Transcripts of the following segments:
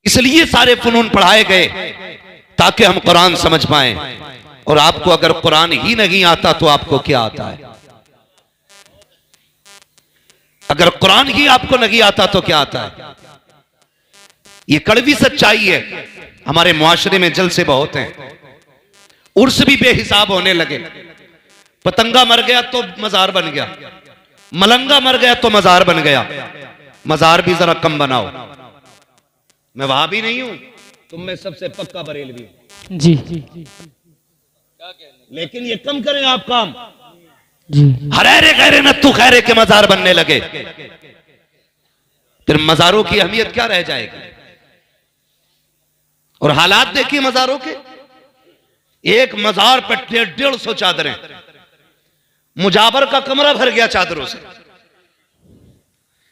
इसलिए सारे फनून पढ़ाए गए ताकि हम कुरान समझ पाएं। और आपको अगर कुरान ही नहीं आता तो आपको क्या आता है? अगर कुरान ही आपको नहीं आता तो क्या आता है? ये कड़वी सच्चाई है। हमारे मुआशरे में जलसे बहुत हैं, उर्स भी बेहिसाब होने लगे। पतंगा मर गया तो मजार बन गया, मलंगा मर गया तो मजार बन गया। मजार भी जरा कम बनाओ। मैं वहां भी नहीं हूं, तुम में सबसे पक्का बरेलवी हूं जी, लेकिन ये कम करें आप काम। जी, हरेरे गहरे नत्तू खैरे के मजार बनने लगे, फिर मजारों की अहमियत क्या रह जाएगी? और हालात देखिए मजारों के। एक मजार पर 150 चादरें, मुजाबर का कमरा भर गया चादरों से,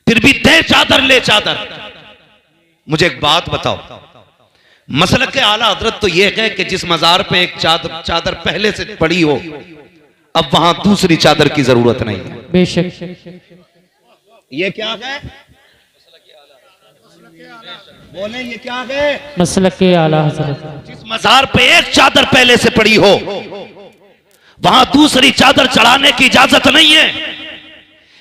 फिर भी दे चादर ले चादर। मुझे एक बात बताओ, मसलक के आला हजरत तो यह है कि जिस मजार पे एक चादर पहले से पड़ी हो, अब वहां दूसरी चादर की जरूरत नहीं है। बेशक। ये क्या है? बोले ये क्या है? मसलक के आला हजरत। जिस मजार पे एक चादर पहले से पड़ी हो, वहां दूसरी चादर चढ़ाने की इजाजत नहीं है।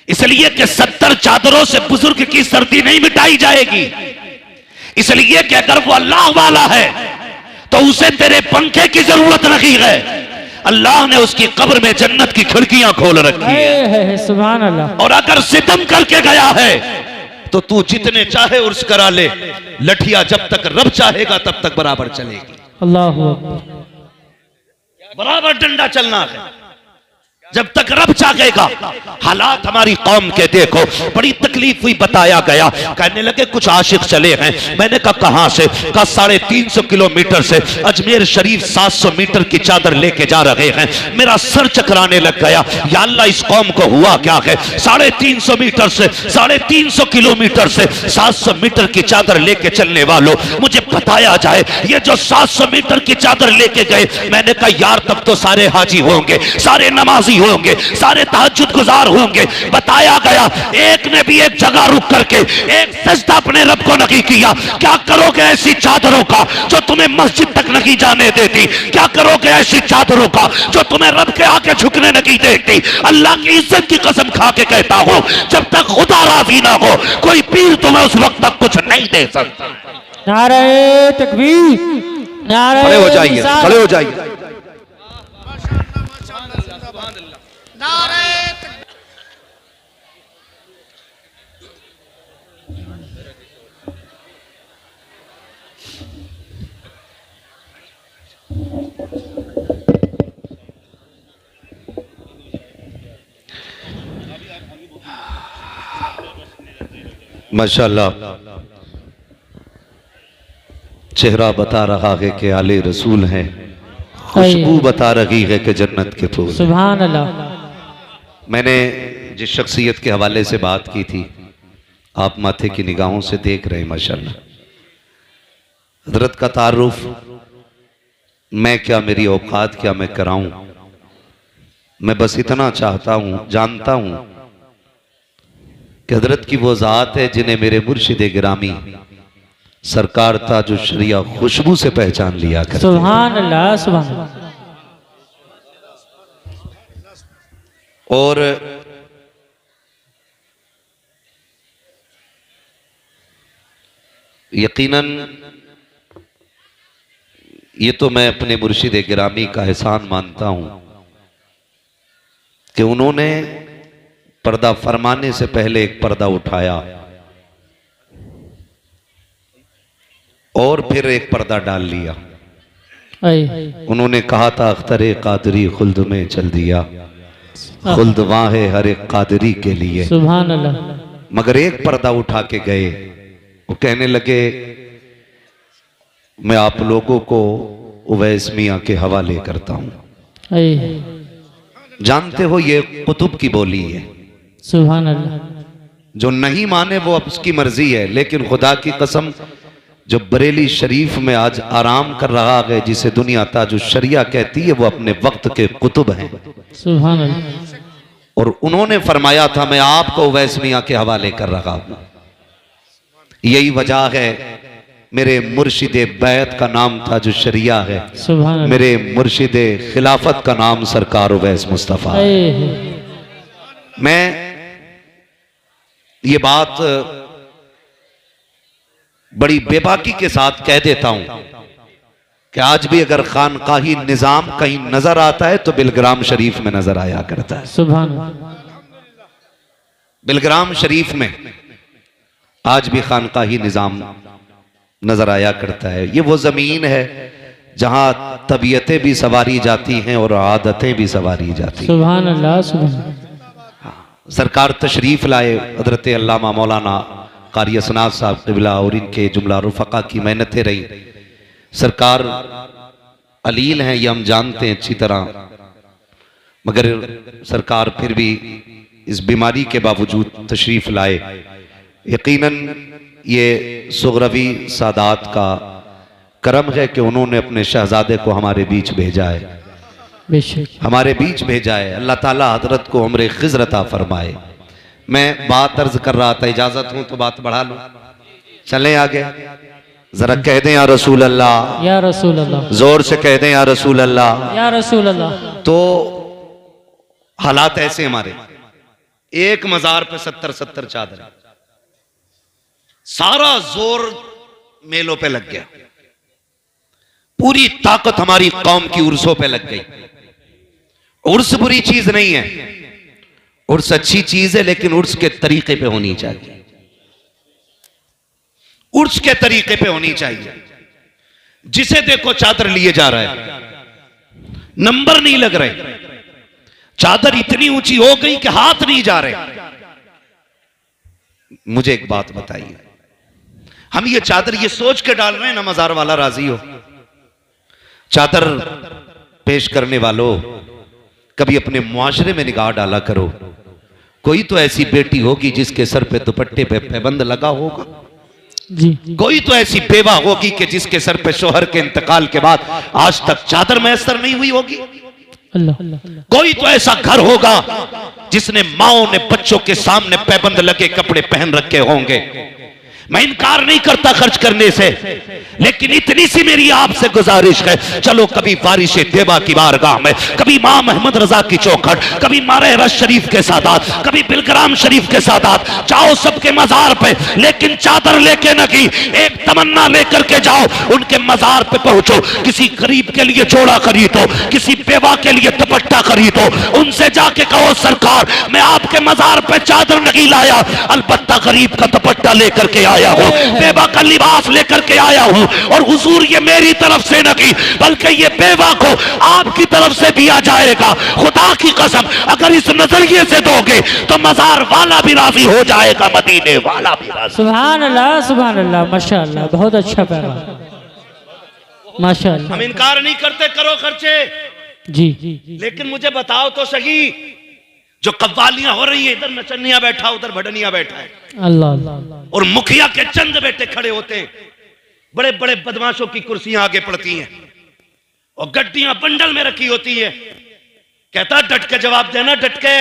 इसलिए कि 70 चादरों से बुजुर्ग की सर्दी नहीं मिटाई जाएगी। इसलिए कि अगर वो अल्लाह वाला है तो उसे तेरे पंखे की जरूरत नहीं है। अल्लाह ने उसकी कब्र में जन्नत की खिड़कियां खोल रखी है। सुभान अल्लाह। और अगर सितम करके गया है तो तू जितने चाहे उर्स करा ले, लठिया जब तक रब चाहेगा तब तक बराबर चलेगी। अल्लाहु अकबर। बराबर डंडा चलना है जब तक रब चाहेगा। हालात हमारी कौम के देखो, बड़ी तकलीफ हुई। बताया गया, कहने लगे कुछ आशिक चले हैं। मैंने कहा कहां से? कहा 350 किलोमीटर से अजमेर शरीफ 700 मीटर की चादर लेके जा रहे हैं। मेरा सर चकराने लग गया। या अल्लाह, इस कौम को हुआ क्या है? 350 मीटर से 350 किलोमीटर से 700 मीटर की चादर लेके चलने वालों, मुझे बताया जाए ये जो 700 मीटर की चादर लेके गए। मैंने कहा यार, तब तो सारे हाजी होंगे, सारे नमाजी होंगे, सारे तहज्जुद गुजार होंगे। बताया गया एक ने भी एक जगह रुक करके एक सजदा अपने रब को नहीं किया। क्या करोगे ऐसी चादरों का जो तुम्हें मस्जिद तक नहीं जाने देती? क्या करोगे ऐसी चादरों का जो तुम्हें रब के आगे झुकने नहीं देती? अल्लाह की इज्जत की कसम खा के कहता हूं, जब तक खुदा राजी ना हो कोई पीर तुम्हें उस वक्त तक कुछ नहीं दे सकता। नारे तकबीर, नारे खड़े हो जाइए, खड़े हो जाइए। माशाअल्लाह, चेहरा बता रहा है कि आले रसूल हैं, खुशबू बता रही है कि जन्नत के फूल। सुभान अल्लाह। मैंने जिस शख्सियत के हवाले से बात की थी, आप माथे की निगाहों से देख रहे हैं माशाअल्लाह। हजरत का तारुफ मैं क्या, मेरी औकात क्या मैं कराऊं। मैं बस इतना चाहता हूं, जानता हूं कि हजरत की वो ज़ात है जिन्हें मेरे मुर्शिद गिरामी सरकार ताजुल शरिया खुशबू से पहचान लिया करते। सुभान अल्लाह, सुभान अल्लाह। और यकीनन ये तो मैं अपने मुर्शिद गिरामी का एहसान मानता हूं कि उन्होंने पर्दा फरमाने से पहले एक पर्दा उठाया और फिर एक पर्दा डाल लिया। उन्होंने कहा था अख्तरे कादरी खुल्द में चल दिया, खुल्द वहां है हर एक कादरी के लिए। सुभान अल्लाह। मगर एक पर्दा उठा के गए, वो कहने लगे मैं आप लोगों को उवैस मियां के हवाले करता हूं। जानते हो ये कुतुब की बोली है। सुभान अल्लाह। जो नहीं माने वो अब उसकी मर्जी है, लेकिन खुदा की कसम जो बरेली शरीफ में आज आराम कर रहा है, जिसे दुनिया ताजुल शरिया कहती है, वो अपने वक्त के कुतुब हैं। सुभान अल्लाह। और उन्होंने फरमाया था मैं आपको उवैस मियां के हवाले कर रहा हूं। यही वजह है मेरे मुर्शिद बैत का नाम था जो शरिया है, सुभान अल्लाह। मेरे मुर्शिद खिलाफत का नाम सरकार उवैस मुस्तफ़ा है। मैं ये बात बड़ी बेबाकी के साथ कह देता हूं कि आज भी अगर खानकाही निजाम कहीं नजर आता है तो बिलग्राम शरीफ में नजर आया करता है। सुभान बिलग्राम शरीफ में आज भी खानकाही निजाम नजर आया करता है। ये वो जमीन है जहां तबीयतें भी सवारी जाती हैं और आदतें भी सवारी जाती हैं। सुभान अल्लाह, सुभान। सरकार तशरीफ लाए, हजरत अल्लामा मौलाना कारी असनाद साहब क़िबला और इनके जुमला रुफ़क़ा की मेहनतें रही। सरकार अलील हैं, ये हम जानते हैं अच्छी तरह, मगर सरकार फिर भी इस बीमारी के बावजूद तशरीफ लाए। यकीनन ये सुगरवी सादात का करम है कि उन्होंने अपने शहजादे को हमारे बीच भेजा है, बेशक हमारे बीच भेजा है। अल्लाह ताला हजरत को उम्र खिज़र अता फरमाए। मैं बात अर्ज कर रहा था, इजाजत हूं तो बात बढ़ा लूं, चलें आगे। जरा कह दें या रसूल अल्लाह, या रसूल अल्लाह, जोर से कह दें या रसूल अल्लाह। या रसूल अल्लाह। तो हालात ऐसे हमारे, एक मजार पे 70 चादर, सारा जोर मेलों पे लग गया, पूरी ताकत हमारी कौम की उर्सों पे लग गई। उर्स बुरी चीज नहीं है, उर्स अच्छी चीज है, लेकिन उर्स के तरीके पे होनी चाहिए, उर्स के तरीके पे होनी चाहिए। जिसे देखो चादर लिए जा रहा है, नंबर नहीं लग रहे, चादर इतनी ऊंची हो गई कि हाथ नहीं जा रहे। मुझे एक बात बताइए, हम ये चादर ये सोच के डाल रहे हैं ना मजार वाला राजी हो। चादर पेश करने वालों, कभी अपने मुआशरे में निगाह डाला करो। कोई तो ऐसी बेटी होगी जिसके सर पे दुपट्टे पे पैबंद लगा होगा, जी। कोई तो ऐसी बेवा होगी कि जिसके सर पे शोहर के इंतकाल के बाद आज तक चादर मैसर नहीं हुई होगी। अल्लाह। कोई तो ऐसा घर होगा जिसने माओ ने बच्चों के सामने पैबंद लगे कपड़े पहन रखे होंगे। मैं इनकार नहीं करता खर्च करने से, लेकिन इतनी सी मेरी आपसे गुजारिश है, चलो कभी बारिश देवा की बारगाह में, कभी मां महमद रजा की चौखट, कभी मारे रश शरीफ के सादात, कभी बिलग्राम शरीफ के सादात, जाओ सबके मजार पे, लेकिन चादर लेके न की, एक तमन्ना लेकर के जाओ, उनके मजार पे पहुंचो, किसी गरीब के लिए जोड़ा खरीदो, किसी बेवा के लिए दुपट्टा खरीदो, उनसे जाके कहो सरकार मैं आपके मजार पे चादर नहीं लाया, अलबत्ता गरीब का दुपट्टा लेकर के आया हूं, बेवा का लिबास लेकर के आया हूं, और हुजूर ये मेरी तरफ से नहीं बल्कि ये बेवा को आपकी तरफ से दिया जाएगा। खुदा की कसम अगर इस नजरिए से दोगे तो मजार वाला भी राजी हो जाएगा, मदीने वाला भी राजी। सुभान अल्लाह, सुभान अल्लाह, माशाअल्लाह, बहुत अच्छा पैगाम, माशाअल्लाह। हम इनकार नहीं करते, करो खर्चे, जी। लेकिन मुझे बताओ तो सही, जो कव्वालियां हो रही है, इधर नचनिया बैठा उधर भडनिया बैठा है, अल्लाह अल्लाह। और मुखिया के चंद बेटे खड़े होते हैं, बड़े बड़े बदमाशों की कुर्सियां आगे पड़ती हैं और गड्डियां बंडल में रखी होती है। कहता डट के जवाब देना, डट के,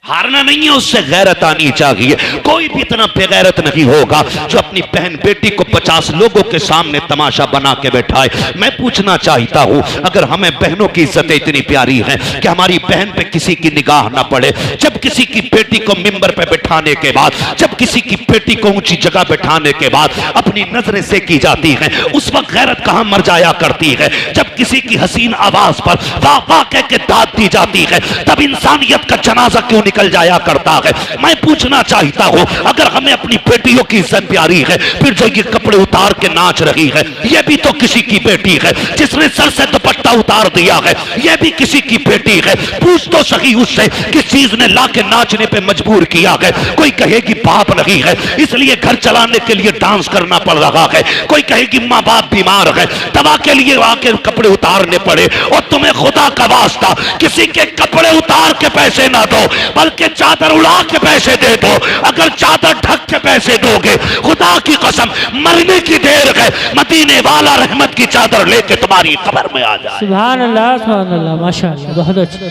हारना नहीं है, उससे गैरत आनी चाहिए। कोई भी इतना बेगैरत नहीं होगा जो अपनी बहन बेटी को 50 लोगों के सामने तमाशा बना के बैठाए। मैं पूछना चाहता हूं, अगर हमें बहनों की इज्जत इतनी प्यारी है कि हमारी बहन पे किसी की निगाह ना पड़े, जब किसी की बेटी को मिंबर पे बिठाने के बाद, जब किसी की बेटी को ऊंची जगह बिठाने के बाद अपनी नजरें से की जाती है, उस वक्त गैरत कहां मर जाया करती है। जब किसी की हसीन आवाज पर वाह वाह कह के दाद दी जाती है, तब इंसानियत का जनाजा क्यों निकल जाया करता है। मैं पूछना चाहता हूं, अगर हमें अपनी बेटियों की इज्जत प्यारी है, फिर जो ये कपड़े उतार के नाच रही है, ये भी तो किसी की बेटी है। जिसने सर से दुपट्टा उतार दिया है, ये भी किसी की बेटी है। पूछ तो सही उससे किस चीज ने ला के नाचने पे मजबूर किया है। कोई कहेगी बाप नहीं है इसलिए घर चलाने के लिए डांस करना पड़ रहा है, कोई कहेगी माँ बाप बीमार है दवा के लिए आके कपड़े उतारने पड़े। और तुम्हें खुदा का वास्ता किसी के कपड़े उतार के पैसे ना दो, बल्कि चादर उड़ा के पैसे दे दो। अगर चादर ढक के पैसे दोगे, खुदा की कसम मरने की देर है, मदीने वाला रहमत की चादर लेके तुम्हारी कब्र में आ जाए। सुभान अल्लाह, सुभान अल्लाह, माशाअल्लाह, बहुत अच्छा।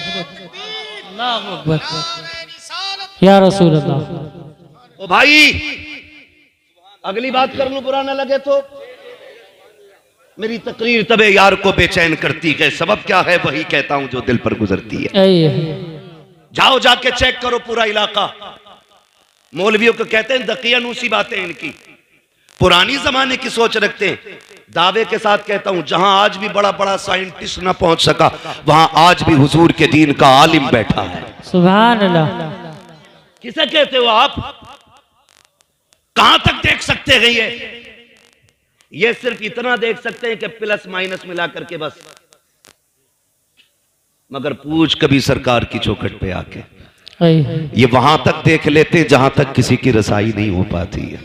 अल्लाहू अकबर, या रसूल अल्लाह। ओ भाई अगली बात कर लूं बुरा ना लगे तो। मेरी तकरीर तबे यार को बेचैन करती है, सबब क्या है वही कहता हूं जो दिल पर गुजरती है। जाओ जाके चेक करो पूरा इलाका। मौलवियों को कहते हैं दकियानूसी बातें इनकी, पुरानी जमाने की सोच रखते हैं। दावे के साथ कहता हूं जहां आज भी बड़ा बड़ा साइंटिस्ट ना पहुंच सका, वहां आज भी हुजूर के दीन का आलिम बैठा है। सुभान अल्लाह। किसे कहते हो आप? कहां तक देख सकते हैं ये सिर्फ इतना देख सकते हैं कि प्लस माइनस मिला करके बस, मगर पूछ कभी सरकार की चौखट पे आके ये वहां तक देख लेते जहां तक किसी की रसाई नहीं हो पाती है।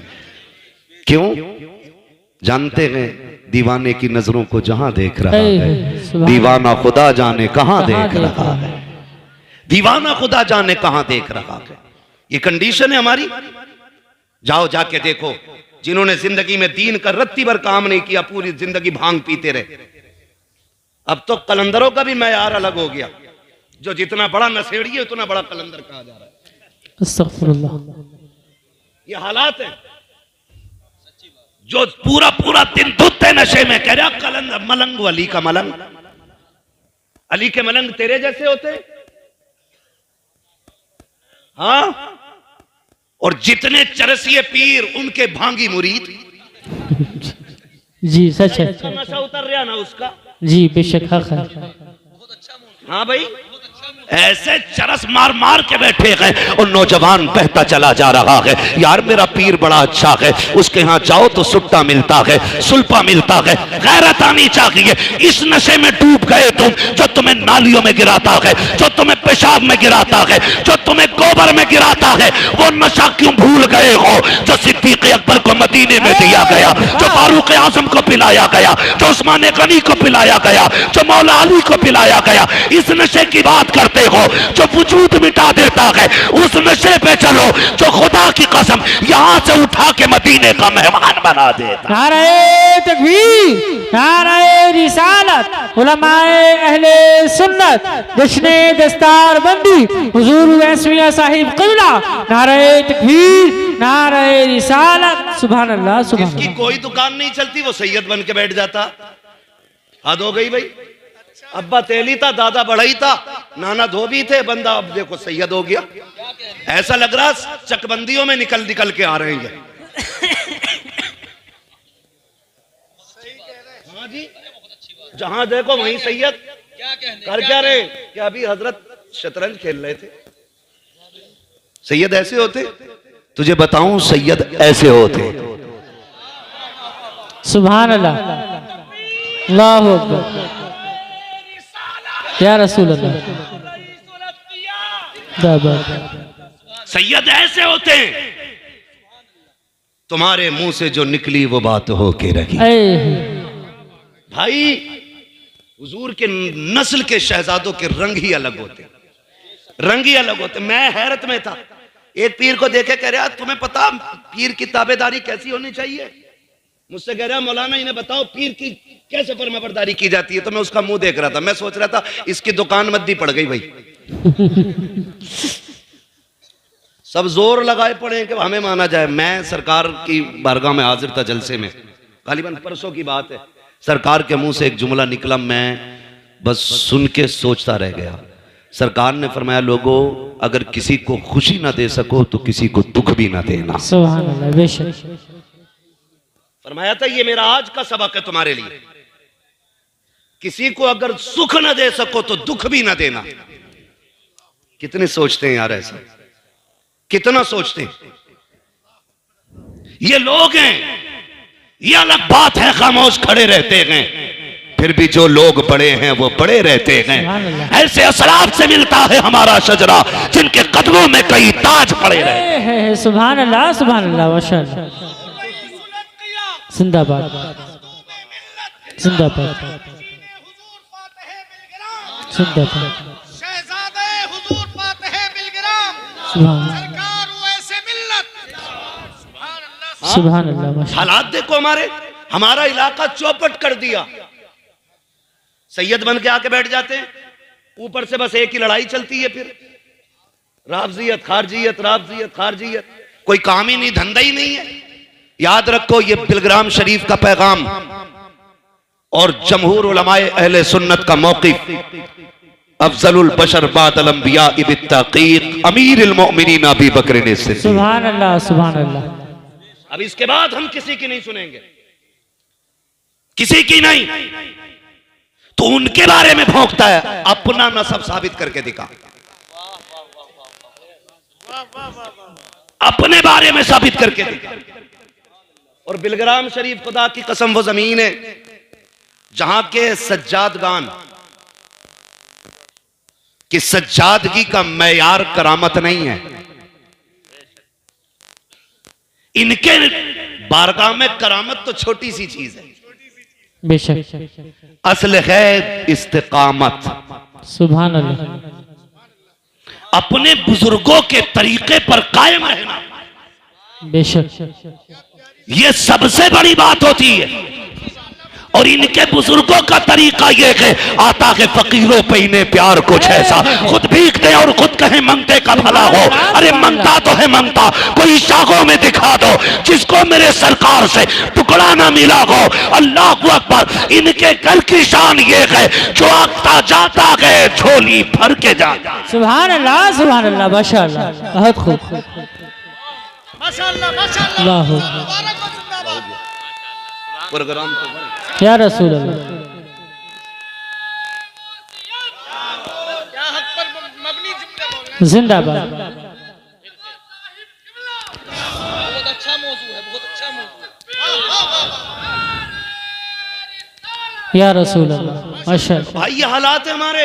क्यों? जानते हैं दीवाने की नजरों को जहां देख रहा है, दीवाना खुदा जाने कहां देख रहा है। दीवाना खुदा जाने कहां देख रहा है। ये कंडीशन है हमारी। जाओ जाके देखो, जिन्होंने जिंदगी में दीन का रत्ती भर काम नहीं किया, पूरी जिंदगी भांग पीते रहे। अब तो कलंदरों का भी मैयार अलग हो गया, जो जितना बड़ा नशेड़ी है उतना बड़ा कलंदर कहा जा रहा है। अस्तगफुरुल्लाह। ये हालात है। जो पूरा पूरा दिन धुते नशे में, कह रहा कलंदर मलंग, अली का मलंग, अली के मलंग तेरे जैसे होते। हाँ, और जितने चरसिए पीर उनके भांगी मुरीद। जी सच है। नशा उतर रहा ना उसका। जी बेशक हक है। हाँ भाई, ऐसे चरस मार मार के बैठे हैं और नौजवान बहता चला जा रहा है। यार मेरा पीर बड़ा अच्छा है, उसके यहाँ जाओ तो सुट्टा मिलता है, सुल्पा मिलता है, गैरत आनी चाहिए। इस नशे में डूब गए तुम, जो तुम्हें नालियों में गिराता है, जो तुम्हें पेशाब में गिराता है, जो तुम्हें गोबर में गिराता है। वो नशा क्यों भूल गए हो जो सिद्दीक़ अकबर को मदीने में दिया गया, जो फारूक आजम को पिलाया गया, जो उस्मान गनी को पिलाया गया, जो मौला अली को पिलाया गया। इस नशे की बात करते हो जो वजूद मिटा देता है, उस नशे पे चलो जो खुदा की कसम यहां से उठा के मदीने का मेहमान बना देता। नारे तकबीर, नारे रिसालत, उलमाए अहले सुन्नत, जश्ने दस्तार बंदी हुजूर वैसमिया साहिब क़िबला। नारे तकबीर, नारे रिसालत। सुभान अल्लाह, सुभान अल्लाह। इसकी कोई दुकान नहीं चलती, वो सैयद बन के बैठ जाता। हद हो गई भाई। अब्बा तेली था, दादा बढ़ई था, नाना धोबी थे, बंदा अब देखो सैयद हो गया। ऐसा लग रहा चकबंदियों में निकल निकल के आ रहे हैं। हाँ जी, जहां देखो वहीं सैयद। कर क्या रहे? क्या अभी हजरत शतरंज खेल रहे थे। सैयद ऐसे होते? तुझे बताऊं, सैयद ऐसे होते। सुभान अल्लाह, अल्लाहु अकबर, या रसूल अल्लाह। सैयद ऐसे होते। तुम्हारे मुंह से जो निकली वो बात हो के रही। भाई, हुजूर के नस्ल के शहजादों के रंग ही अलग होते, रंग ही अलग होते। मैं हैरत में था, एक पीर को देखे कह रहा तुम्हें पता पीर की ताबेदारी कैसी होनी चाहिए? मुझसे कह रहा मौलाना इन्हें बताओ पीर की कैसे फरमाबरदारी की जाती है। तो मैं उसका मुंह देख रहा था, मैं सोच रहा था इसकी दुकान मद्दी पड़ गई भाई। सब जोर लगाए पड़े कि हमें माना जाए। मैं सरकार की बारगाह में हाजिर था जलसे में, गालिबन परसों की बात है। सरकार के मुंह से एक जुमला निकला, मैं बस सुन के सोचता रह गया। सरकार ने फरमाया, लोगों अगर किसी को खुशी ना दे सको तो किसी को दुख भी ना देना। सुभान अल्लाह, बेशक। फरमाया था ये मेरा आज का सबक है तुम्हारे लिए। किसी को अगर सुख न दे सको तो दुख भी न देना। कितने सोचते हैं यार ऐसा, कितना सोचते हैं। ये लोग हैं, ये अलग बात है, खामोश खड़े रहते हैं, फिर भी जो लोग बड़े हैं वो बड़े रहते हैं। ऐसे असलाफ से मिलता है हमारा शजरा जिनके कदमों में कई ताज पड़े रहे। सुभान अल्लाह, सुभान अल्लाह, माशाअल्लाह। जिंदाबाद, जिंदाबाद, जिंदाबाद। शहजादे हुजूर फातिह बिलगिराम, सुभान सरकार वैसे मिल्लत। सुभान अल्लाह, सुभान अल्लाह। हालात देखो हमारे, हमारा इलाका चौपट कर दिया। सैयद बन के आके बैठ जाते हैं, ऊपर से बस एक ही लड़ाई चलती है, फिर राफजियत खारजियत, राफजियत खारजियत। कोई काम ही नहीं, धंधा ही नहीं है। याद रखो, ये बिलग्राम शरीफ का पैगाम और जमहूर उलमाए अहले सुन्नत का मौक़िफ़, अफजलुल बशर बादल अंबिया बित्तहक़ीक़ अमीरुल मोमिनीन अबू बकर सिद्दीक़। सुभान अल्लाह, सुभान अल्लाह। अब इसके बाद हम किसी की नहीं सुनेंगे, किसी की नहीं। तो उनके बारे में भौंकता है, अपना नसब साबित करके दिखा, अपने बारे में साबित करके दिखा। और बिलग्राम शरीफ, खुदा की कसम, वो जमीन है जहां के सज्जादगान कि सज्जादगी का मैयार करामत नहीं है। इनके बारगाह में करामत तो छोटी सी चीज है, बेशक। असल है इस्तिकामत। सुभान अल्लाह। अपने बुजुर्गों के तरीके पर कायम रहना, बेशक। यह सबसे बड़ी बात होती है। और इनके बुजुर्गों का तरीका यह है, आता है फकीरों पे इन्हें प्यार कुछ ऐसा, खुद भीखते और खुद कहें मंगते का भला हो। अरे मंगता तो है मंगता, कोई शाखों में दिखा दो जिसको मेरे सरकार से टुकड़ा ना मिला हो। अल्लाह अकबर। इनके घर की शान ये है, जो आता जाता है झोली भर के जाता। सुभान अल्लाह, सुभान अल्लाह, माशाअल्लाह, बहुत खूब। माशाअल्लाह, माशाअल्लाह, अल्लाह मुबारक हो, जिंदाबाद। प्रोग्राम या रसूल अल्लाह। क्या हक पर मबनी जुमले बोल रहे हैं। जिंदाबाद। बहुत अच्छा मौजू है, बहुत अच्छा मौजू है। वाह, वाह, वाह, वाह। या रसूल अल्लाह, माशाअल्लाह। भाई ये हालात है हमारे।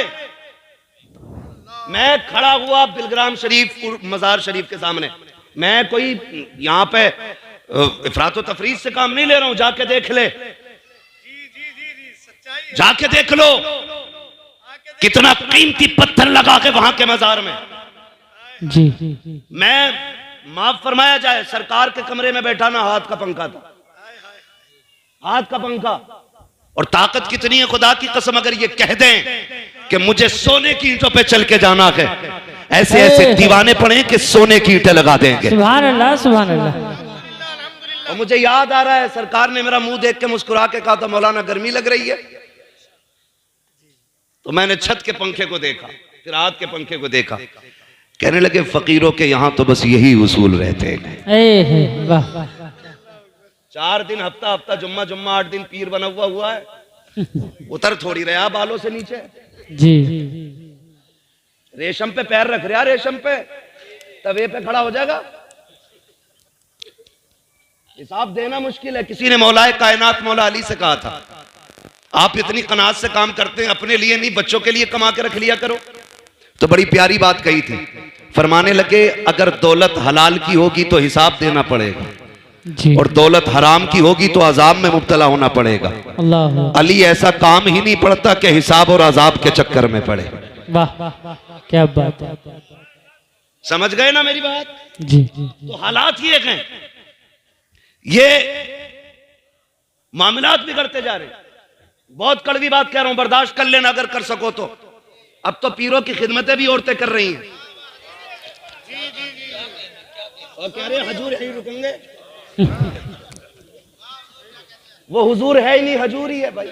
मैं खड़ा हुआ बिलग्राम शरीफ मजार शरीफ के सामने, मैं कोई यहां पे इफरात व तफरीज से काम नहीं ले रहा हूं। जाके देख ले, जाके देख लो कितना कीमती पत्थर लगा के वहां के मजार में। जी। मैं माफ फरमाया जाए, सरकार के कमरे में बैठा ना, हाथ का पंखा था, हाथ का पंखा। और ताकत कितनी है, खुदा की कसम, अगर ये कह दें कि मुझे सोने की ईंटों पे चल के जाना है, ऐसे ऐसे दीवाने पड़े कि सोने की ईंटें लगा देंगे। सुभान अल्लाह, सुभान अल्लाह। और मुझे याद आ रहा है, सरकार ने मेरा मुंह देख के मुस्कुरा के कहा था, मौलाना गर्मी लग रही है। तो मैंने छत के पंखे को देखा, फिर हाथ के पंखे को देखा, कहने लगे फकीरों के यहां तो बस यही उसूल रहते हैं। वाह। 4 दिन हफ्ता हफ्ता, जुम्मा जुम्मा, 8 दिन पीर बना हुआ है। उतर थोड़ी रहा बालों से नीचे। जी। रेशम पे पैर रख रहा, रेशम पे, तवे पे खड़ा हो जाएगा। हिसाब देना मुश्किल है। किसी ने मौलाए कायनात मौला अली से कहा था, आप इतनी कनात से काम करते हैं, अपने लिए नहीं बच्चों के लिए कमा के रख लिया करो। तो बड़ी प्यारी बात कही थी, फरमाने लगे अगर दौलत हलाल की होगी तो हिसाब देना पड़ेगा, जी। और दौलत हराम की होगी तो अजाब में मुब्तला होना पड़ेगा। अल्लाह। अली ऐसा काम ही नहीं पड़ता कि हिसाब और अजाब के चक्कर में पड़े। वाह, क्या बात है। समझ गए ना मेरी बात? जी। तो हालात ये हैं, ये मामलात बिगड़ते जा रहे हैं। बहुत कड़वी बात कह रहा हूं, बर्दाश्त कर लेना अगर कर सको तो। अब तो पीरों की खिदमतें भी औरतें कर रही हैं। और कह रहे हैं हजूर यहीं रुकेंगे। वो हुजूर है ही नहीं, हजूर ही है भाई।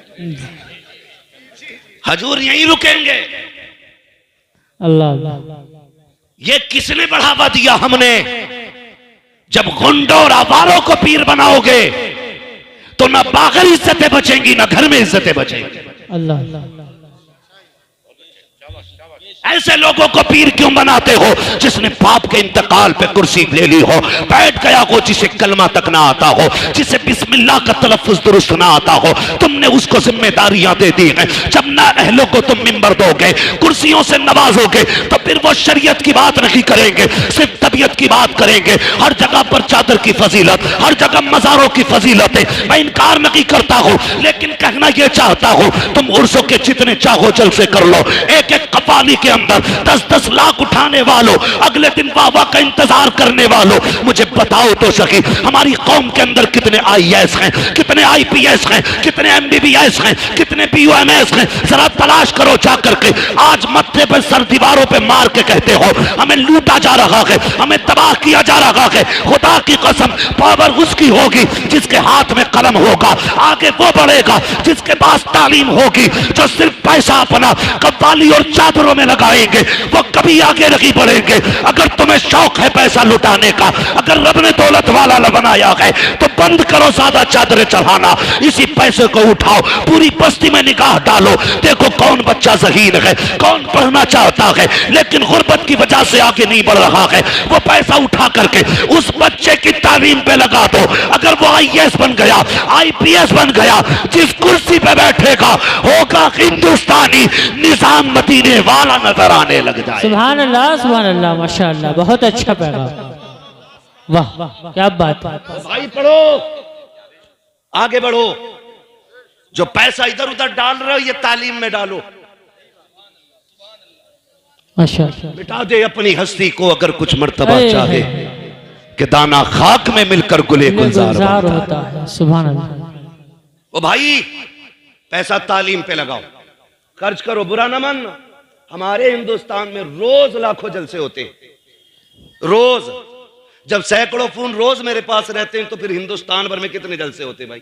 हजूर यहीं रुकेंगे। अल्लाह। ये किसने बढ़ावा दिया? हमने। जब गुंडों और आवारों को पीर बनाओगे तो ना बाहर इज्जतें बचेंगी, ना घर में इज्जतें बचेंगी। अल्लाह। ऐसे लोगों को पीर क्यों बनाते हो? जिसने बाप के इंतकाल पे कुर्सी ले ली हो, बैठ गया हो, जिसे कलमा तक ना आता हो, जिसे बिस्मिल्लाह का तलफ्फुज दुरुस्त ना आता हो, तुमने उसको जिम्मेदारियां दे दी हैं। जब ना अहलों को तुम मिंबर दोगे, कुर्सियों से नवाजोगे, तो फिर वो शरीयत की बात नहीं करेंगे, सिर्फ तबीयत की बात करेंगे। हर जगह पर चादर की फजीलत, हर जगह मजारों की फजीलत है। मैं इनकार नहीं करता हूं, लेकिन कहना यह चाहता हूं, तुम उर्सों के जितने चाहो जलसे कर लो, एक एक कपाली के अंदर 10-10 लाख उठाने वालों, अगले दिन वाह का इंतजार करने वालों, मुझे बताओ तो सही हमारी कौम के अंदर कितने IAS हैं, कितने IPS हैं, कितने MBBS हैं, कितने PUMS हैं? जरा तलाश करो जाकर के। आज मत्थे पर सर दीवारों पे मार के कहते हो हमें लूटा जा रहा है, हमें तबाह किया जा रहा है। खुदा की कसम, पावर उसकी होगी जिसके हाथ में कलम होगा, आगे वो बढ़ेगा जिसके पास तालीम होगी। जो सिर्फ पैसा अपना कव्वाली और चादरों में लगाएंगे वो कभी आगे नहीं बढ़ेंगे। अगर तुम्हें शौक है पैसा लुटाने का, अगर रब ने दौलत वाला बनाया है तो बंद करो ज्यादा चादरें चढ़ाना, इसी पैसे को उठाओ, पूरी बस्ती में निगाह डालो, देखो कौन बच्चा ज़हीन है, कौन पढ़ना चाहता है लेकिन गुर्बत की वजह से आगे नहीं बढ़ रहा है। वो पैसा उठा करके उस बच्चे की तालीम पे लगा दो। अगर वो IAS बन गया, IPS बन गया, जिस कुर्सी पे बैठेगा होगा हिंदुस्तानी निजाम मदीने वाला नजर आने लग जाए। सुभान अल्लाह, माशाअल्लाह, बहुत अच्छा पैगाम। वाह क्या बात है। भाई पढ़ो, आगे बढ़ो। जो पैसा इधर उधर डाल रहे हो ये तालीम में डालो। माशाअल्लाह, मिटा दे अपनी हस्ती को अगर कुछ मर्तबा चाहे कि दाना खाक में मिलकर गुले गुलजार होता है। सुभान अल्लाह। ओ भाई पैसा तालीम पे लगाओ, खर्च करो, बुरा ना मानना। हमारे हिंदुस्तान में रोज लाखों जलसे होते हैं, रोज। जब सैकड़ों फोन रोज मेरे पास रहते हैं तो फिर हिंदुस्तान भर में कितने जलसे होते हैं भाई।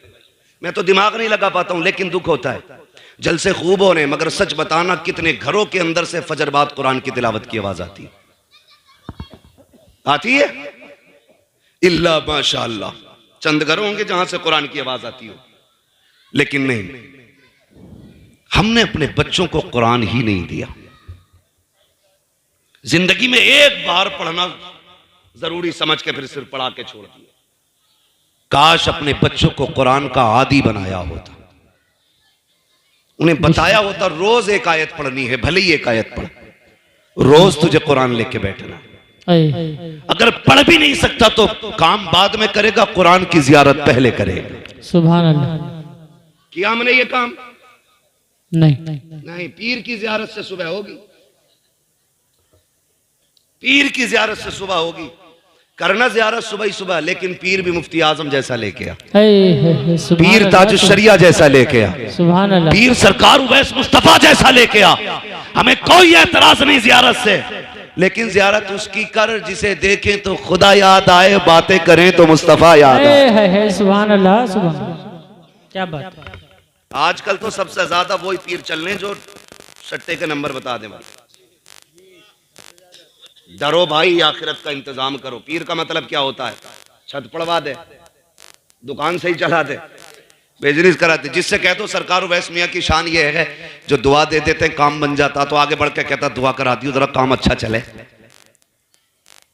मैं तो दिमाग नहीं लगा पाता हूं, लेकिन दुख होता है। जलसे खूब हो रहे हैं, मगर सच बताना कितने घरों के अंदर से फजर बाद कुरान की तिलावत की आवाज आती है? इल्ला माशाअल्लाह, चंद घर होंगे जहां से कुरान की आवाज आती हो, लेकिन नहीं, हमने अपने बच्चों को कुरान ही नहीं दिया। जिंदगी में एक बार पढ़ना जरूरी समझ के फिर सिर्फ पढ़ा के छोड़ दिया। काश अपने बच्चों को कुरान का आदी बनाया होता, उन्हें बताया होता रोज एक आयत पढ़नी है, भले ही एक आयत पढ़, रोज तुझे कुरान लेके बैठना। अगर पढ़ भी नहीं सकता तो काम बाद में करेगा, कुरान की जियारत पहले करेगा। सुभान अल्लाह। किया हमने ये काम? नहीं, पीर की जियारत से सुबह होगी, पीर की जियारत से सुबह होगी। करना जियारत सुबह ही सुबह, लेकिन पीर भी मुफ्ती आजम जैसा लेके आ, पीर ताजुश शरिया जैसा लेके आ, सुभान अल्लाह, पीर सरकार उवैस मुस्तफा जैसा लेके आ। हमें कोई एतराज नहीं जियारत से, लेकिन जियारत उसकी कर जिसे देखें तो खुदा याद आए, बातें करें तो मुस्तफा याद आए। सुभान अल्लाह, सुभान अल्लाह, क्या बात। आजकल तो सबसे ज्यादा वही पीर चल रहे जो सट्टे के नंबर बता दे। डरो भाई, आखिरत का इंतजाम करो। पीर का मतलब क्या होता है? छत पड़वा दे, दुकान से ही चला दे, बिजनेस करा दे। जिससे कह दो सरकार उवैस मियां की शान ये है जो दुआ दे देते काम बन जाता, तो आगे बढ़ के कहता दुआ करा दी जरा काम अच्छा चले।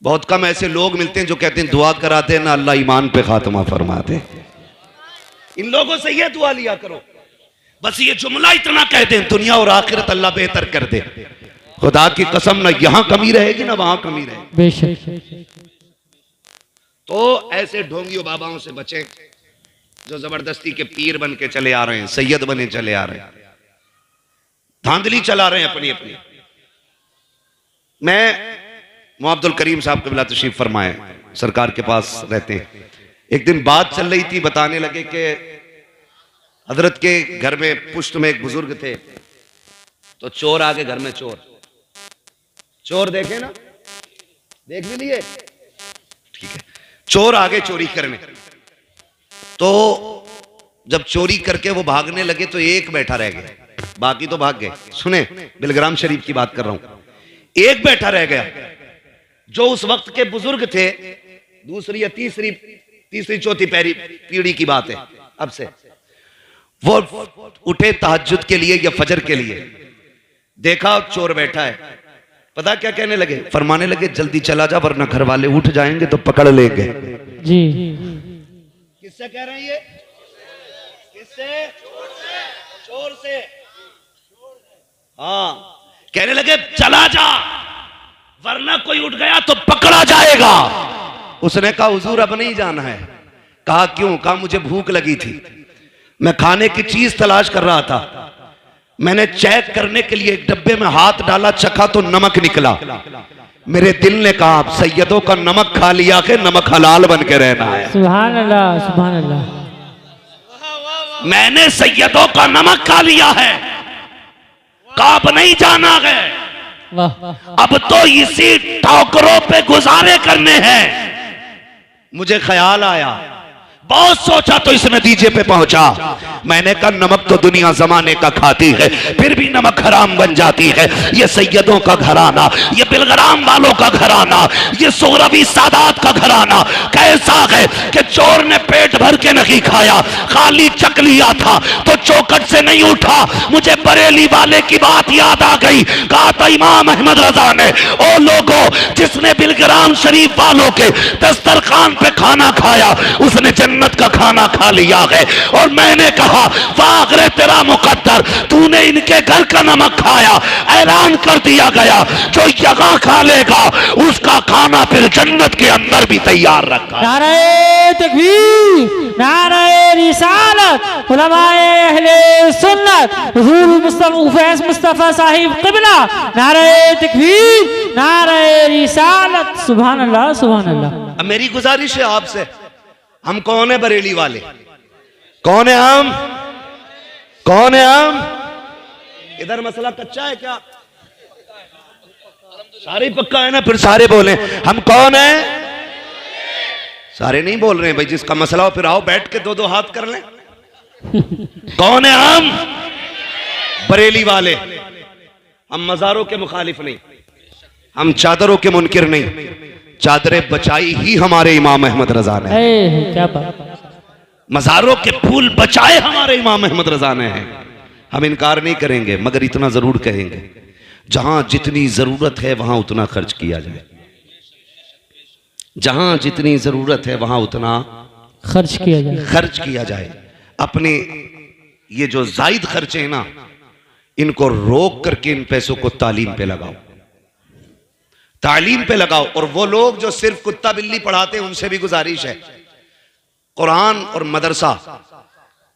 बहुत कम ऐसे लोग मिलते हैं जो कहते हैं दुआ करा दे ना अल्लाह ईमान पे खात्मा फरमा दे। इन लोगों से ये दुआ लिया करो, बस ये जुमला इतना कह दें दुनिया और आखिरत अल्लाह बेहतर कर दे। खुदा की कसम, ना यहां कमी रहेगी ना वहां कमी रहेगी। बेशक। तो ऐसे ढोंगियों बाबाओं से बचें जो जबरदस्ती के पीर बन के चले आ रहे हैं, सैयद बने चले आ रहे हैं, धांधली चला रहे हैं अपनी अपनी। मैं मुअब्दुल करीम साहब कबिला तशरीफ फरमाए, सरकार के पास रहते हैं। एक दिन बात चल रही थी, बताने लगे कि हजरत के घर में पुश्त में एक बुजुर्ग थे, तो चोर आगे घर में, चोर देखे ना, देख भी लिए, ठीक है। चोर आगे चोरी करने, तो जब चोरी करके वो भागने लगे तो एक बैठा रह गया, बाकी तो भाग गए। सुने, बिलग्राम शरीफ की बात कर रहा हूं। एक बैठा रह गया जो उस वक्त के बुजुर्ग थे, दूसरी या तीसरी चौथी पीढ़ी की बात है अब से। वो उठे तहज्जुद के लिए या फजर के लिए, देखा चोर बैठा है, पता क्या कहने लगे? फरमाने लगे जल्दी चला जा वरना घर वाले उठ जाएंगे तो पकड़ लेंगे। जी। किससे कह रहे हैं ये? किससे? चोर से। हाँ, कहने लगे चला जा वरना कोई उठ गया तो पकड़ा जाएगा। उसने कहा हुजूर अब नहीं जाना है। कहा क्यों? कहा मुझे भूख लगी थी, मैं खाने की चीज तलाश कर रहा था, मैंने चेक करने के लिए एक डब्बे में हाथ डाला, चखा तो नमक निकला। मेरे दिल ने कहा आप सैयदों का नमक खा लिया के नमक हलाल बन के रहना है। सुभान अल्लाह, सुभान अल्लाह। मैंने सैयदों का नमक खा लिया है, काब नहीं जाना है। वाह। अब तो इसी ठोकरों पे गुजारे करने हैं। मुझे ख्याल आया, बहुत सोचा तो इस नतीजे पे पहुंचा। मैंने कहा नमक तो दुनिया जमाने का खाती है, फिर भी नमक हराम बन जाती है। ये सैयदों का घराना, ये बिलग्राम वालों का घराना, ये सोहरवी सादात का घराना कैसा है कि चोर ने पेट भर के नहीं खाया, खाली चक लिया था तो चौकट से नहीं उठा। मुझे बरेली वाले की बात याद आ गई। कहा था इमाम अहमद रजा ने, ओ लोगों, जिसने बिलग्राम शरीफ वालों के दस्तरखान पे खाना खाया उसने जन्नत का खाना खा लिया है। और मैंने कहा वागरे तेरा मुकद्दर, तूने इनके घर का नमक खाया। ऐलान कर दिया गया जो यहाँ खा लेगा उसका खाना फिर जन्नत के अंदर भी तैयार रखा। नारे तकबीर, नारे रिसालत, उलमाए अहले सुन्नत, हुजूर मुस्तफा साहिब क़िबला, नारे तकबीर, नारे रिसालत। सुभान अल्लाह, सुभान अल्लाह। अब मेरी गुजारिश है आपसे, हम कौन है बरेली वाले? कौन है हम? कौन है हम? इधर मसला कच्चा है क्या? सारे पक्का है ना? फिर सारे बोले हम कौन है? सारे नहीं बोल रहे हैं भाई। जिसका मसला हो फिर आओ बैठ के दो दो हाथ कर लें। कौन है हम? बरेली वाले। हम मजारों के मुखालिफ नहीं, हम चादरों के मुनकिर नहीं। चादरें बचाई ही हमारे इमाम अहमद रजा ने। क्या बात। मजारों के फूल बचाए हमारे इमाम अहमद रजा ने हैं। हम इनकार नहीं करेंगे, मगर इतना जरूर कहेंगे जहां जितनी जरूरत है वहां उतना खर्च किया जाए। जहां जितनी जरूरत है वहां उतना खर्च किया जाए। अपने ये जो जायद खर्चे हैं ना, इनको रोक करके इन पैसों को तालीम पे लगाओ, तालीम पे लगाओ। और वो लोग जो सिर्फ कुत्ता बिल्ली पढ़ाते हैं उनसे भी गुजारिश है, कुरान और मदरसा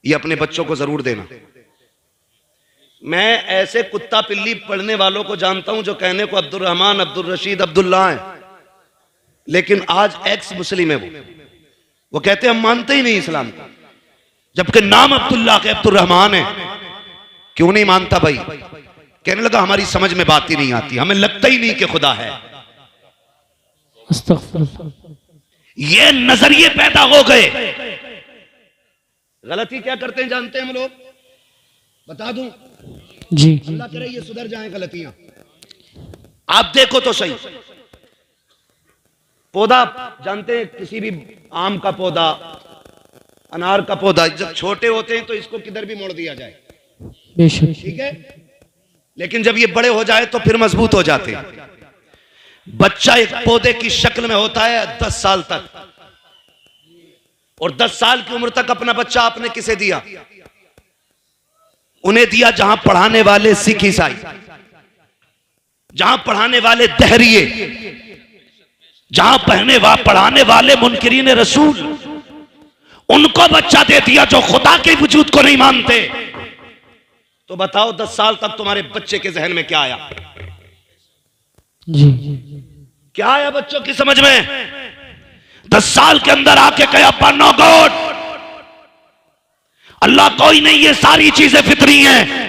ये अपने बच्चों को जरूर देना। मैं ऐसे कुत्ता पिल्ली पढ़ने वालों को जानता हूं जो कहने को अब्दुल रहमान, अब्दुल रशीद, अब्दुल्ला हैं, लेकिन आज एक्स मुस्लिम है। वो कहते हैं हम मानते ही नहीं इस्लाम को, जबकि नाम अब्दुल्ला के अब्दुल रहमान है। क्यों नहीं मानता भाई? कहने लगा हमारी समझ में बात ही नहीं आती, हमें लगता ही नहीं कि खुदा है। ये नजरिए पैदा हो गए। गलती क्या करते हैं जानते हैं हम लोग? बता दूं जी। अल्लाह करे ये सुधर जाए गलतियां। आप देखो तो सही, पौधा जानते हैं, किसी भी आम का पौधा, अनार का पौधा, जब छोटे होते हैं तो इसको किधर भी मोड़ दिया जाए, ठीक है, लेकिन जब ये बड़े हो जाए तो फिर मजबूत हो जाते हैं। बच्चा एक पौधे की शक्ल में होता है 10 साल तक, और 10 साल की उम्र तक अपना बच्चा आपने किसे दिया? उन्हें दिया जहां पढ़ाने वाले सिख ईसाई, जहां पढ़ाने वाले दहरिये, जहां पढ़ाने वाले मुनकिरीन रसूल, उनको बच्चा दे दिया जो खुदा के वजूद को नहीं मानते। तो बताओ 10 साल तक तुम्हारे बच्चे के जहन में क्या आया? जी। क्या आया बच्चों की समझ में? 10 साल के अंदर आके कहा अब्बा नो गॉड, अल्लाह कोई नहीं, ये सारी चीजें फितरी हैं।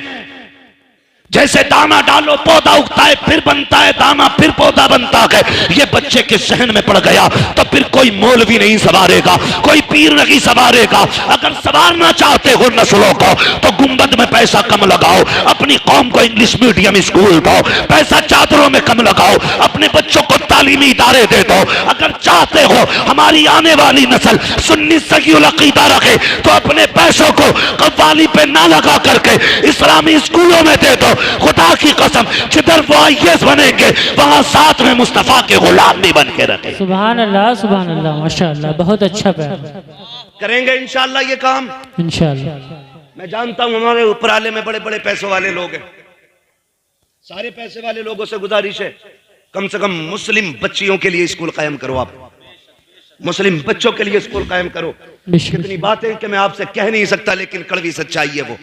जैसे दाना डालो पौधा उगता है, फिर बनता है दाना, फिर पौधा बनता है। ये बच्चे के सहन में पड़ गया तो फिर कोई मौलवी नहीं संवारेगा, कोई पीर नहीं संवारेगा। अगर संवारना चाहते हो नस्लों को तो गुंबद में पैसा कम लगाओ, अपनी कौम को इंग्लिश मीडियम स्कूल दो, पैसा चादरों में कम लगाओ, अपने बच्चों को तालीमी इदारे दे दो। अगर चाहते हो हमारी आने वाली नस्ल सुन्नी सगीउल अकीदा रखे तो अपने पैसों को कव्वाली पे ना लगा करके इस्लामी स्कूलों में दे दो। खुदा की कसम, जिधर वो आईएएस बनेंगे वहां साथ में मुस्तफा के गुलाम भी बन के रखे। सुभान अल्लाह, सुभान अल्लाह, माशाअल्लाह, बहुत अच्छा प्यार। करेंगे इंशाअल्लाह ये काम, इंशाअल्लाह। मैं जानता हूं हमारे उपराले में बड़े बड़े पैसों वाले लोग हैं। सारे पैसे वाले लोगों से गुजारिश है, कम से कम मुस्लिम बच्चियों के लिए स्कूल कायम करो। आप मुस्लिम बच्चों के लिए स्कूल कायम करो। कितनी बातें कि मैं आपसे कह नहीं सकता, लेकिन कड़वी सच्चाई है वो।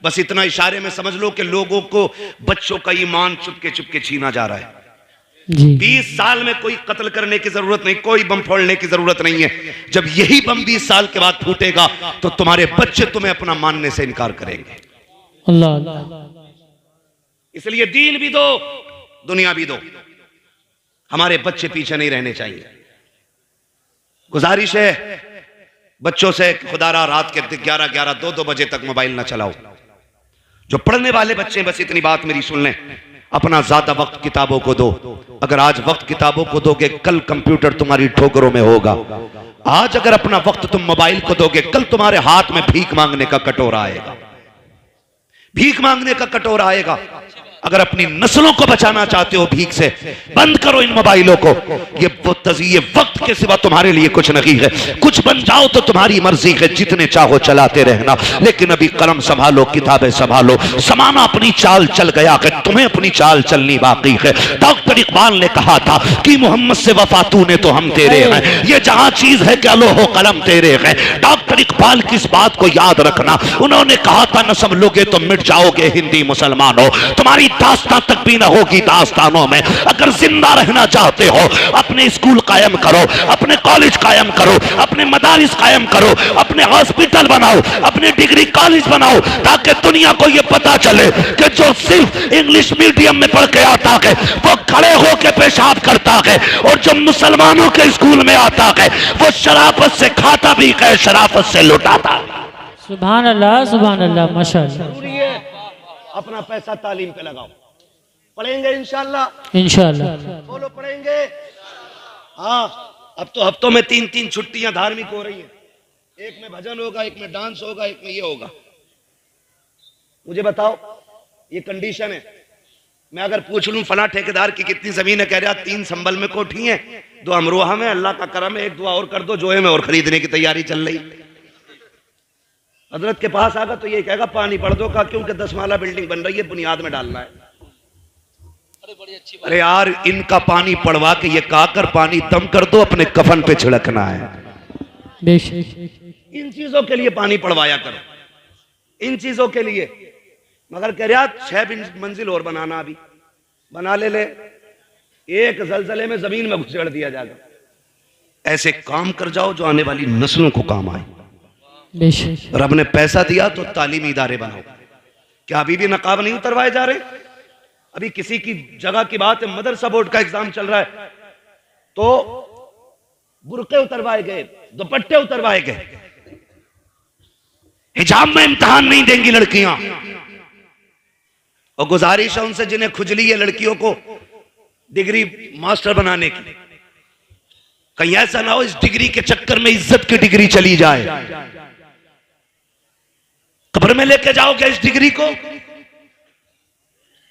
बस इतना इशारे में समझ लो कि लोगों को, बच्चों का ईमान चुपके चुपके छीना जा रहा है। जी 20 साल में कोई कत्ल करने की जरूरत नहीं, कोई बम फोड़ने की जरूरत नहीं है। जब यही बम 20 साल के बाद फूटेगा तो तुम्हारे बच्चे तुम्हें अपना मानने से इनकार करेंगे। अल्लाह अल्लाह। इसलिए दीन भी दो, दुनिया भी दो। हमारे बच्चे पीछे नहीं रहने चाहिए। गुजारिश है बच्चों से, खुदारा रात के 11-11, 2-2 बजे तक मोबाइल ना चलाओ। जो पढ़ने वाले बच्चे, बस इतनी बात मेरी सुन लें, अपना ज्यादा वक्त किताबों को दो। अगर आज वक्त किताबों को दोगे, कल कंप्यूटर तुम्हारी ठोकरों में होगा। आज अगर अपना वक्त तुम मोबाइल को दोगे, कल तुम्हारे हाथ में भीख मांगने का कटोरा आएगा, भीख मांगने का कटोरा आएगा। अगर अपनी नस्लों को बचाना चाहते हो भीख से, बंद करो इन मोबाइलों को। ये वक्त के सिवा तुम्हारे लिए कुछ नहीं है। कुछ बन जाओ तो तुम्हारी मर्जी है, जितने चाहो चलाते रहना, लेकिन अभी कलम संभालो, किताबें संभालो। समाना अपनी चाल चल गया है, तुम्हें अपनी चाल चलनी बाकी है। डॉक्टर इकबाल ने कहा था कि मोहम्मद से वफा तूने तो हम तेरे हैं, ये जहां चीज है कि अलो हो कलम तेरे है। डॉक्टर इकबाल की इस बात को याद रखना। उन्होंने कहा था न समझोगे तो मिट जाओगे हिंदी मुसलमानों, तुम्हारी दास्तां तक भी ना होगी दास्तानों में। अगर जिंदा रहना चाहते हो, अपने स्कूल कायम करो, अपने कॉलेज कायम करो, अपने मदारिस कायम करो, अपने हॉस्पिटल बनाओ, अपने डिग्री कॉलेज बनाओ, ताकि दुनिया को यह पता चले कि जो सिर्फ इंग्लिश मीडियम में पढ़ के आता है वो खड़े होकर पेशाब करता है, और जो मुसलमानों के स्कूल में आता है वो शराफत से खाता भी है, शराफत से लुटाता है। सुभान अल्लाह माशाअल्लाह। अपना पैसा तालीम पे लगाओ। पढ़ेंगे इंशाल्लाह, इंशाअल्लाह बोलो पढ़ेंगे। हाँ, अब तो हफ्तों में 3-3 छुट्टियां धार्मिक हो रही हैं। एक में भजन होगा, एक में डांस होगा, एक में ये होगा। मुझे बताओ, ये कंडीशन है। मैं अगर पूछ लूं फला ठेकेदार की कितनी जमीन है, कह रहा 3 संभल में कोठी है, 2 अमरोहा में, अल्लाह का करम है, 1 दुआ और कर दो, जोए में और खरीदने की तैयारी चल रही। हजरत के पास आगा तो ये कहेगा पानी पढ़ दो का, क्योंकि 10 माला बिल्डिंग बन रही है, बुनियाद में डालना है। अरे बड़ी अच्छी बात। अरे यार, इनका पानी पड़वा के ये काकर पानी दम कर दो, अपने कफन पे छिड़कना है। इन चीजों के लिए पानी पड़वाया करो, इन चीजों के लिए। मगर कह रहा 6 मंजिल और बनाना, अभी बना ले, एक जलजले में जमीन में घुसेड़ दिया जाएगा। ऐसे काम कर जाओ जो आने वाली नस्लों को काम आए। रब ने पैसा दिया तो तालीमी इदारे बनाओ। क्या अभी भी नकाब नहीं उतरवाए जा रहे? अभी किसी की जगह की बात है, मदरसा बोर्ड का एग्जाम चल रहा है तो बुर्के उतरवाए गए, दुपट्टे उतरवाए गए। हिजाब में इम्तिहान नहीं देंगी लड़कियां। और गुजारिश है उनसे जिन्हें खुजली है लड़कियों को डिग्री मास्टर बनाने की, कहीं ऐसा ना हो इस डिग्री के चक्कर में इज्जत की डिग्री चली जाए। कब्र में लेके जाओगे इस डिग्री को।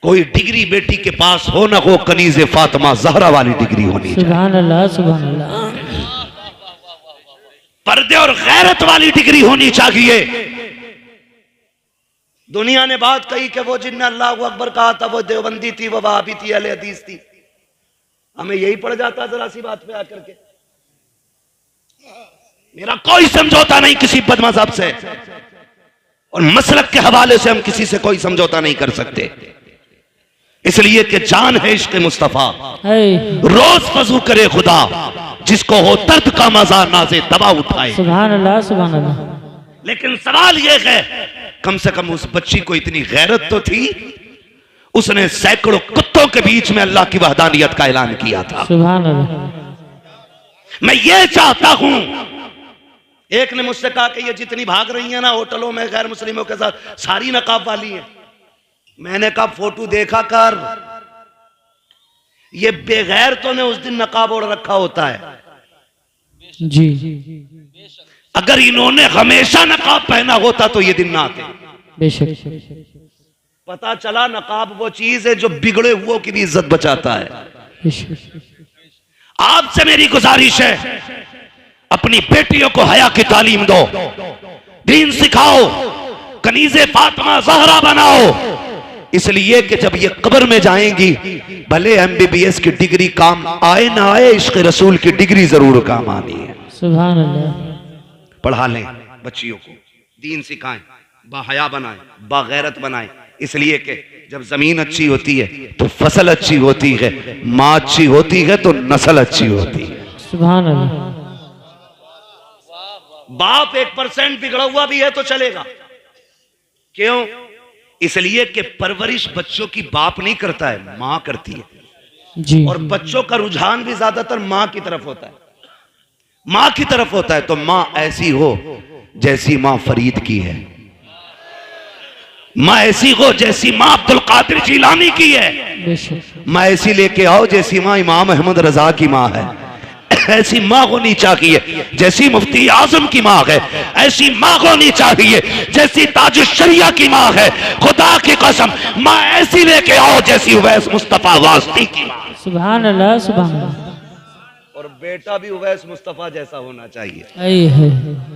कोई डिग्री बेटी के पास हो ना हो, कनीज़े फातिमा ज़हरा वाली डिग्री होनी चाहिए। सुभान अल्लाह सुभान अल्लाह। पर्दे और गैरत वाली डिग्री होनी चाहिए। दुनिया ने बात कही कि वो जिन्ने अल्लाह अकबर कहा था वो देवबंदी थी, वो वहाबी थी, अहले हदीस थी। हमें यही पड़ जाता जरा सी बात पे आकर के। मेरा कोई समझौता नहीं किसी बदमज़हब से, और मसलक के हवाले से हम किसी से कोई समझौता नहीं कर सकते, इसलिए कि जान है इश्क़ मुस्तफा। रोज वजू करे खुदा, जिसको हो दर्द का मजा नाज़े दवा उठाए। सुभान अल्लाह सुभान अल्लाह। लेकिन सवाल यह है, कम से कम उस बच्ची को इतनी गैरत तो थी, उसने सैकड़ों कुत्तों के बीच में अल्लाह की वहदानियत का ऐलान किया था। सुभान अल्लाह। मैं ये चाहता हूं, एक ने मुझसे कहा कि ये जितनी भाग रही है ना होटलों में गैर मुस्लिमों के साथ, सारी नकाब वाली है। मैंने कहा फोटो देखा कर, ये बेगैर तो ने उस दिन नकाब ओढ़ रखा होता है। जी अगर इन्होंने हमेशा नकाब पहना होता तो ये दिन ना आते। बेशक। पता चला नकाब वो चीज है जो बिगड़े हुओं की भी इज्जत बचाता है। बेशक। आपसे मेरी गुजारिश है, अपनी बेटियों को हया की तालीम दो, दीन सिखाओ, कनीज़े फातिमा ज़हरा बनाओ। इसलिए कि जब ये कब्र में जाएंगी, भले MBBS की डिग्री काम आए ना आए, इश्क़ रसूल की डिग्री जरूर काम आनी है। सुभान अल्लाह। पढ़ा लें बच्चियों को, दीन सिखाएं, बाहया बनाए, बागैरत बनाए, इसलिए कि जब जमीन अच्छी होती है तो फसल अच्छी होती है, माँ अच्छी होती है तो नस्ल अच्छी होती है। सुभान अल्लाह। बाप 1% बिगड़ा हुआ भी है तो चलेगा। क्यों? इसलिए कि परवरिश बच्चों की बाप नहीं करता है, माँ करती है। जी। और बच्चों का रुझान भी ज्यादातर माँ की तरफ होता है, माँ की तरफ होता है। तो माँ ऐसी हो जैसी माँ फरीद की है, माँ ऐसी हो जैसी माँ अब्दुल कादिर जिलानी की है, बेशक। माँ ऐसी लेके आओ जैसी माँ इमाम अहमद रजा की माँ है। ऐसी माँ होनी चाहिए जैसी मुफ्ती आजम की माँ है, ऐसी माँ होनी चाहिए जैसी ताज शरिया की माँ है। खुदा की कसम माँ ऐसी लेके आओ जैसी उवैस मुस्तफा वास्ती की माँ। सुभान अल्लाह, सुभान अल्लाह। और बेटा भी उवैस मुस्तफा जैसा होना चाहिए।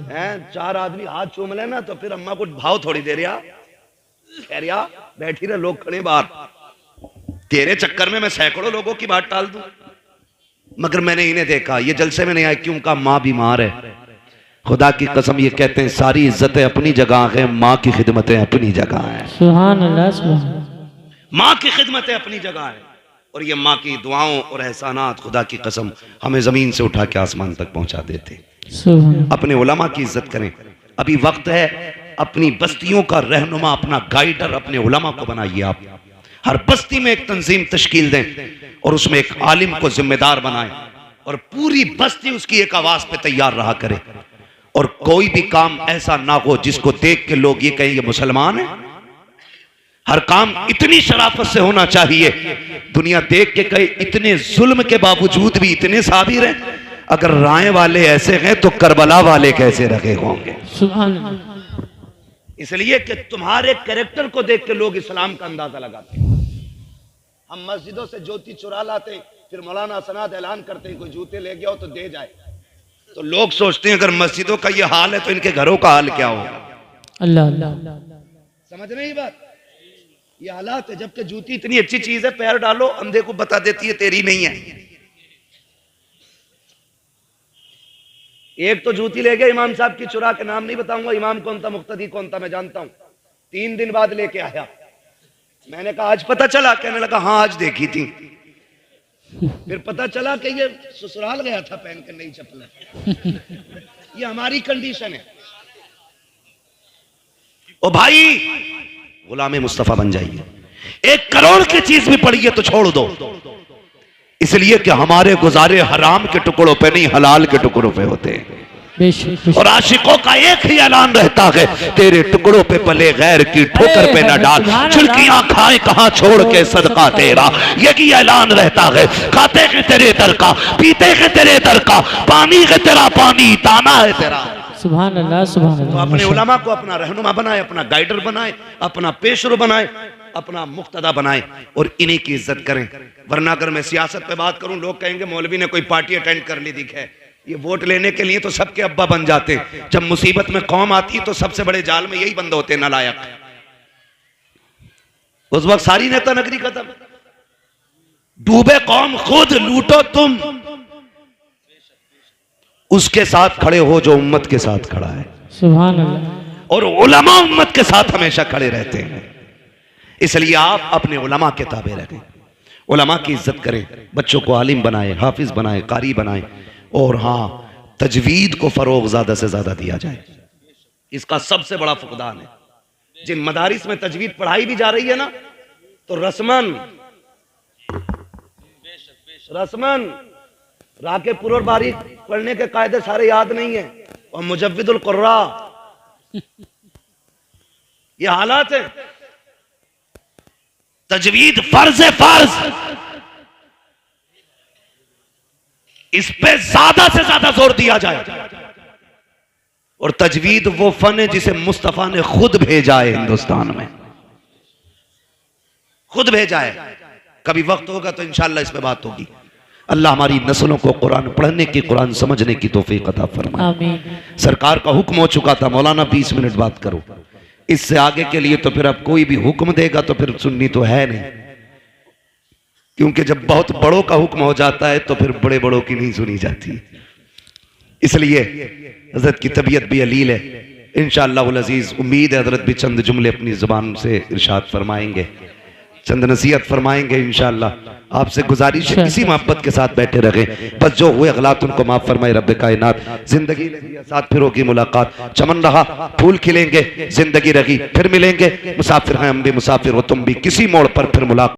हैं 4 आदमी हाथ चूम लेना तो फिर अम्मा को भाव थोड़ी दे रहा, कह रहा बैठी रहे, लोग खड़े बाहर, तेरे चक्कर में मैं सैकड़ों लोगों की बात टाल दूं। मगर मैंने इन्हें देखा, ये जलसे में नहीं आए क्यों? का माँ बीमार है। खुदा की कसम ये कहते हैं सारी इज्जतें अपनी जगह है, माँ की खिदमतें अपनी जगह है। सुभान अल्लाह, सुभान अल्लाह। माँ की खिदमतें अपनी जगह है। और ये माँ की दुआओं और एहसानात खुदा की कसम हमें जमीन से उठा के आसमान तक पहुंचा देते। अपने उलमा की इज्जत करें। अभी वक्त है, अपनी बस्तियों का रहनुमा, अपना गाइडर अपने उलमा को बनाइए। आप हर बस्ती में एक तंजीम तश्कील दें और उसमें एक आलिम को जिम्मेदार बनाएं और पूरी बस्ती उसकी एक आवाज पे तैयार रहा करे। और कोई भी काम ऐसा ना हो जिसको देख के लोग ये कहें ये मुसलमान है। हर काम इतनी शराफत से होना चाहिए, दुनिया देख के कहे इतने जुल्म के बावजूद भी इतने साबिर हैं। अगर राय वाले ऐसे हैं तो करबला वाले कैसे रखे होंगे। सुभान अल्लाह। इसलिए कि तुम्हारे कैरेक्टर को देख के लोग इस्लाम का अंदाजा लगाते हैं। हम मस्जिदों से ज्योति चुरा लाते हैं, फिर मौलाना सनाद ऐलान करते हैं कोई जूते ले गया हो तो दे जाए। तो लोग सोचते हैं अगर मस्जिदों का ये हाल है तो इनके घरों का हाल क्या होगा। अल्लाह अल्लाह। समझ रहे हैं बात? ये हालात है। जबकि जूती इतनी अच्छी चीज है, पैर डालो अंधे को बता देती है तेरी नहीं है। एक तो जूती ले गया इमाम साहब की चुरा के, नाम नहीं बताऊंगा इमाम कौन था, मुक्तदी कौन था, मैं जानता हूं। 3 दिन बाद लेके आया। मैंने कहा आज पता चला? कहने लगा हाँ आज देखी थी। फिर पता चला कि ये ससुराल गया था पहन कर नई चप्पल। ये हमारी कंडीशन है। ओ भाई गुलाम मुस्तफा बन जाइए। 1 करोड़ की चीज भी पड़ी है तो छोड़ दो, इसलिए कि हमारे गुजारे हराम के टुकड़ों पे नहीं हलाल के टुकड़ों पे होते हैं। और आशिकों का एक ही ऐलान रहता है, तेरे टुकड़ों पे पले गैर की ठोकर पे न डाल, छिड़कियां खाए कहां छोड़ के सदका तेरा। यही ऐलान रहता है। खाते हैं तेरे दर का, पीते हैं तेरे दर का, पानी है तेरा पानी, दाना है तेरा। सुभान अल्लाह, सुभान अल्लाह। तो अपने उलमा को अपना रहनुमा बनाए, अपना गाइडर बनाए, अपना पेशरो बनाए, अपना मुक्तदा बनाए और इन्हीं की इज्जत करें। वरना अगर मैं सियासत पे बात करूं लोग कहेंगे मौलवी ने कोई पार्टी अटेंड कर ली दिखे। ये वोट लेने के लिए तो सबके अब्बा बन जाते, जब मुसीबत में कौम आती है तो सबसे बड़े जाल में यही बंद होते नालायक। उस वक्त सारी नेता नगरी खत्म। डूबे कौम खुद, लूटो तुम। उसके साथ खड़े हो जो उम्मत के साथ खड़ा है। सुभान अल्लाह। और उलमा उम्मत के साथ हमेशा खड़े रहते हैं। इसलिए आप अपने उलमा के ताबे रहें, उलमा की इज्जत करें, बच्चों को आलिम बनाए, हाफिज बनाए, कारी बनाए। और हाँ, तजवीद को फरोग ज्यादा से ज्यादा दिया जाए। इसका सबसे बड़ा फुकदान है। जिन मदारिस में तजवीद पढ़ाई भी जा रही है ना, तो रस्मन राके पुर बारीक पढ़ने के कायदे सारे याद नहीं है, और मुजव्विदुल कुर्रा, ये हालात है। तजवीद फर्ज है, फर्ज। इस पे ज्यादा से ज्यादा जोर दिया जाए। और तजवीद वो फन है जिसे मुस्तफा ने खुद भेजा है हिंदुस्तान में, खुद भेजा है। कभी वक्त होगा तो इंशाअल्लाह इस पे बात होगी। अल्लाह हमारी नस्लों को कुरान पढ़ने की, कुरान समझने की तौफीक अता फरमाए। आमीन। सरकार का हुक्म हो चुका था, मौलाना 20 मिनट बात करो। इससे आगे के लिए तो फिर अब कोई भी हुक्म देगा तो फिर सुननी तो है नहीं, क्योंकि जब बहुत बड़ों का हुक्म हो जाता है तो फिर बड़े बड़ों की नहीं सुनी जाती। इसलिए हजरत की तबीयत भी अलील है, इंशाअल्लाह अज़ीज़ उम्मीद है हज़रत भी चंद जुमले अपनी ज़ुबान से इरशाद फरमाएंगे, चंद नसीहत फरमाएंगे इंशाअल्लाह। आपसे गुजारिश है किसी मोहब्बत के साथ बैठे रहे, बस जो हुए गलत उनको माफ फरमाए रब्बे कायनात। जिंदगी साथ फिर होगी मुलाकात, चमन रहा फूल खिलेंगे, जिंदगी रही फिर मिलेंगे, मुसाफिर हैं हम भी मुसाफिर हो तुम भी, किसी मोड़ पर फिर मुलाकात।